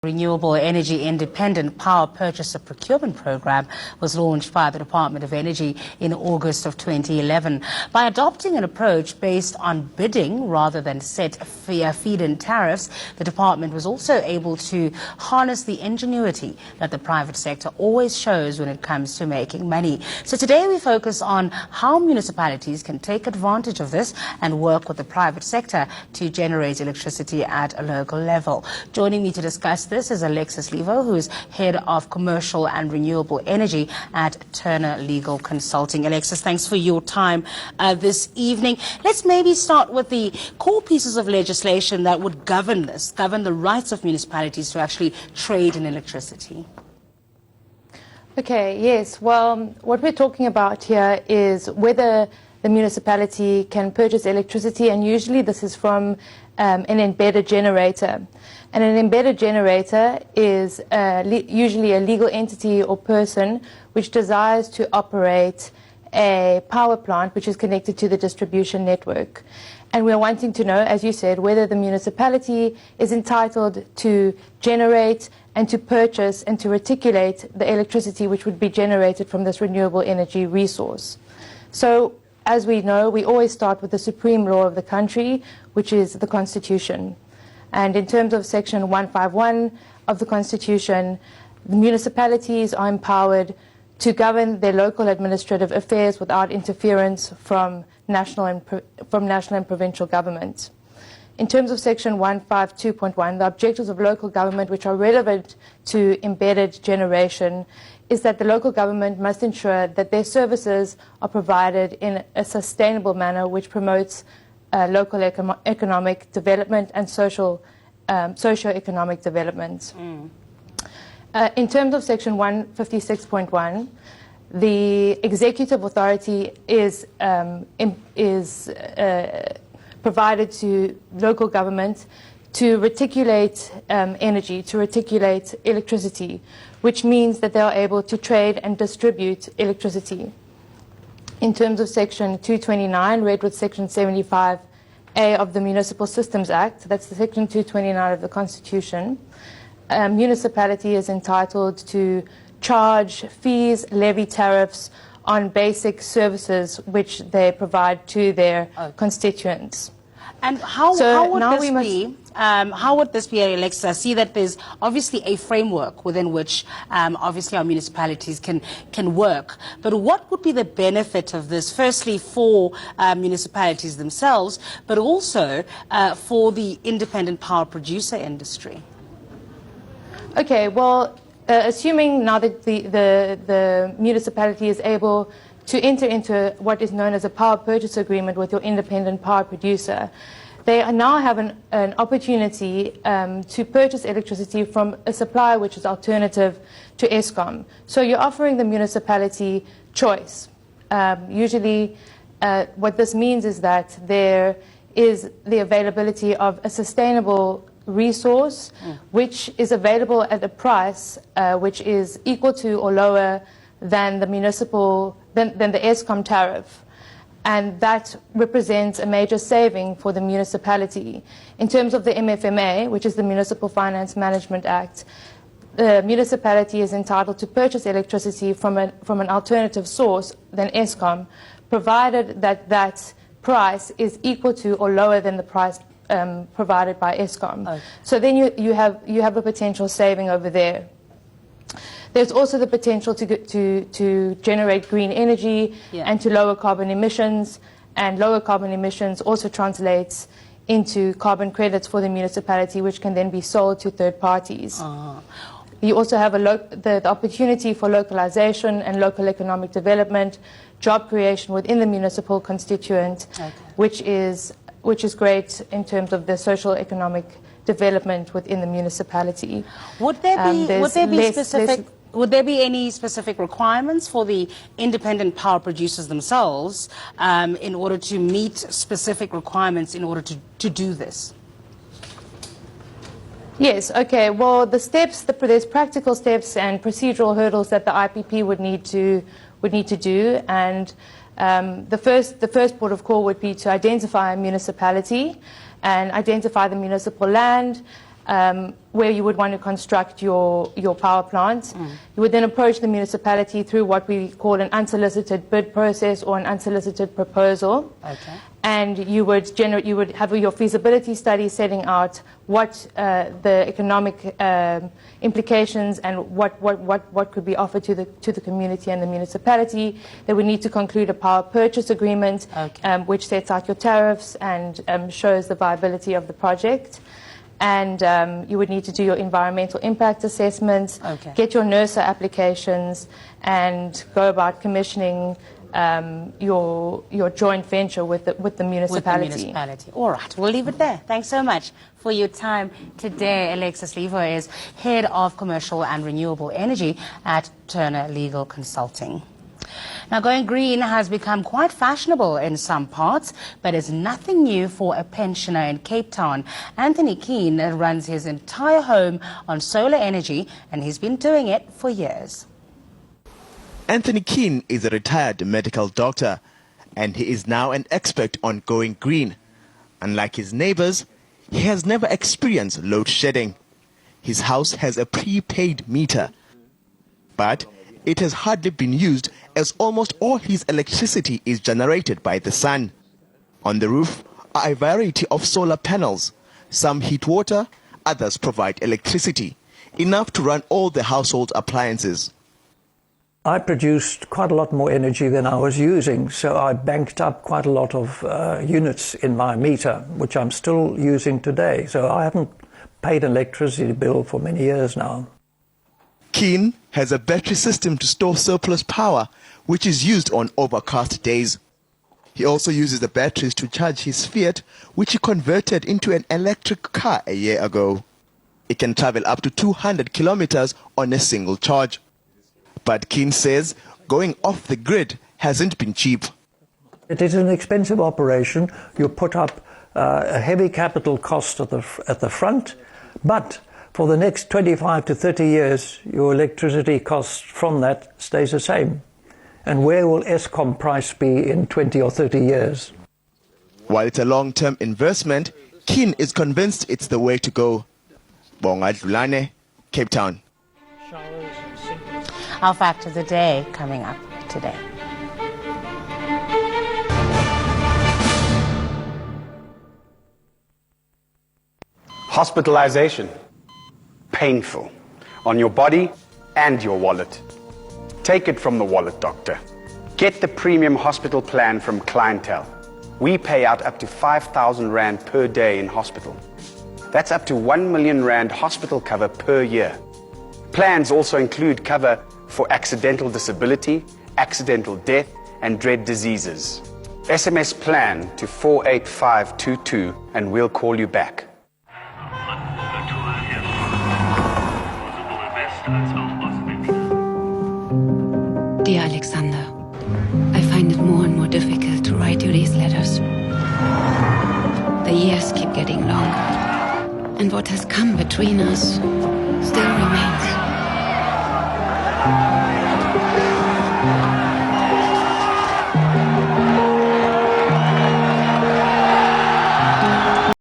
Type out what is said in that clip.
Renewable Energy Independent Power Purchaser Procurement Program was launched by the Department of Energy in August of 2011. By adopting an approach based on bidding rather than set feed-in tariffs, the department was also able to harness the ingenuity that the private sector always shows when it comes to making money. So today we focus on how municipalities can take advantage of this and work with the private sector to generate electricity at a local level. Joining me to discuss this is Alexis Levor, who is Head of Commercial and Renewable Energy at Turner Legal Consulting. Alexis, thanks for your time this evening. Let's maybe start with the core pieces of legislation that would govern this, govern the rights of municipalities to actually trade in electricity. Okay, yes. Well, what we're talking about here is whether the municipality can purchase electricity, and usually this is from an embedded generator. And an embedded generator is usually a legal entity or person which desires to operate a power plant which is connected to the distribution network. And we're wanting to know, as you said, whether the municipality is entitled to generate and to purchase and to reticulate the electricity which would be generated from this renewable energy resource. So, as we know, we always start with the supreme law of the country, which is the Constitution. And in terms of Section 151 of the Constitution, the municipalities are empowered to govern their local administrative affairs without interference from national and provincial government. In terms of Section 152.1, the objectives of local government which are relevant to embedded generation is that the local government must ensure that their services are provided in a sustainable manner which promotes local economic development and socio-economic development. In terms of Section 156.1, the executive authority is provided to local government to reticulate energy, to reticulate electricity, which means that they are able to trade and distribute electricity. In terms of Section 229, read with Section 75A of the Municipal Systems Act, that's the Section 229 of the Constitution, a municipality is entitled to charge fees, levy tariffs on basic services which they provide to their constituents. And how would this be, Alexis? I see that there's obviously a framework within which obviously our municipalities can work. But what would be the benefit of this, firstly for municipalities themselves, but also for the independent power producer industry? Okay, well, assuming now that the municipality is able to enter into what is known as a power purchase agreement with your independent power producer, they now have an opportunity to purchase electricity from a supplier which is alternative to Eskom. So you're offering the municipality choice. Usually what this means is that there is the availability of a sustainable resource which is available at a price which is equal to or lower than the than the Eskom tariff, and that represents a major saving for the municipality. In terms of the MFMA, which is the Municipal Finance Management Act, the municipality is entitled to purchase electricity from an alternative source than Eskom, provided that that price is equal to or lower than the price provided by Eskom. Okay. So then you have a potential saving over there. There's also the potential to generate green energy and to lower carbon emissions, and lower carbon emissions also translates into carbon credits for the municipality, which can then be sold to third parties. You also have the opportunity for localization and local economic development, job creation within the municipal constituent, which is great in terms of the social economic development within the municipality. Would there be any specific requirements for the independent power producers themselves in order to meet specific requirements in order to do this? Yes, okay. Well, there's practical steps and procedural hurdles that the IPP would need to do, and the first port of call would be to identify a municipality and identify the municipal land where you would want to construct your power plant. You would then approach the municipality through what we call an unsolicited bid process or an unsolicited proposal. Okay. And you would have your feasibility study setting out what the economic implications and what could be offered to the community and the municipality. They would need to conclude a power purchase agreement, which sets out your tariffs and shows the viability of the project. And you would need to do your environmental impact assessments, get your NERSA applications, and go about commissioning your joint venture with the municipality. All right, we'll leave it there. Thanks so much for your time today. Alexis Levor is Head of Commercial and Renewable Energy at Turner Legal Consulting. Now, going green has become quite fashionable in some parts, but is nothing new for a pensioner in Cape Town. Anthony Keane runs his entire home on solar energy, and he's been doing it for years. Anthony Keane is a retired medical doctor, and he is now an expert on going green. Unlike his neighbors, he has never experienced load shedding. His house has a prepaid meter, but it has hardly been used as almost all his electricity is generated by the sun. On the roof are a variety of solar panels. Some heat water, others provide electricity, enough to run all the household appliances. I produced quite a lot more energy than I was using, so I banked up quite a lot of units in my meter, which I'm still using today. So I haven't paid an electricity bill for many years now. Keane has a battery system to store surplus power, which is used on overcast days. He also uses the batteries to charge his Fiat, which he converted into an electric car a year ago. It can travel up to 200 kilometers on a single charge. But Keane says going off the grid hasn't been cheap. It is an expensive operation. You put up a heavy capital cost at the front, but for the next 25 to 30 years, your electricity cost from that stays the same. And where will Eskom price be in 20 or 30 years? While it's a long-term investment, Keane is convinced it's the way to go. Bonga Dlulane, Cape Town. Our fact of the day coming up today. Hospitalization. Painful. On your body and your wallet. Take it from the wallet doctor. Get the premium hospital plan from Clientele. We pay out up to 5,000 Rand per day in hospital. That's up to 1 million Rand hospital cover per year. Plans also include cover for accidental disability, accidental death, and dread diseases. SMS plan to 48522 and we'll call you back. Dear Alexander, I find it more and more difficult to write you these letters. The years keep getting longer, and what has come between us still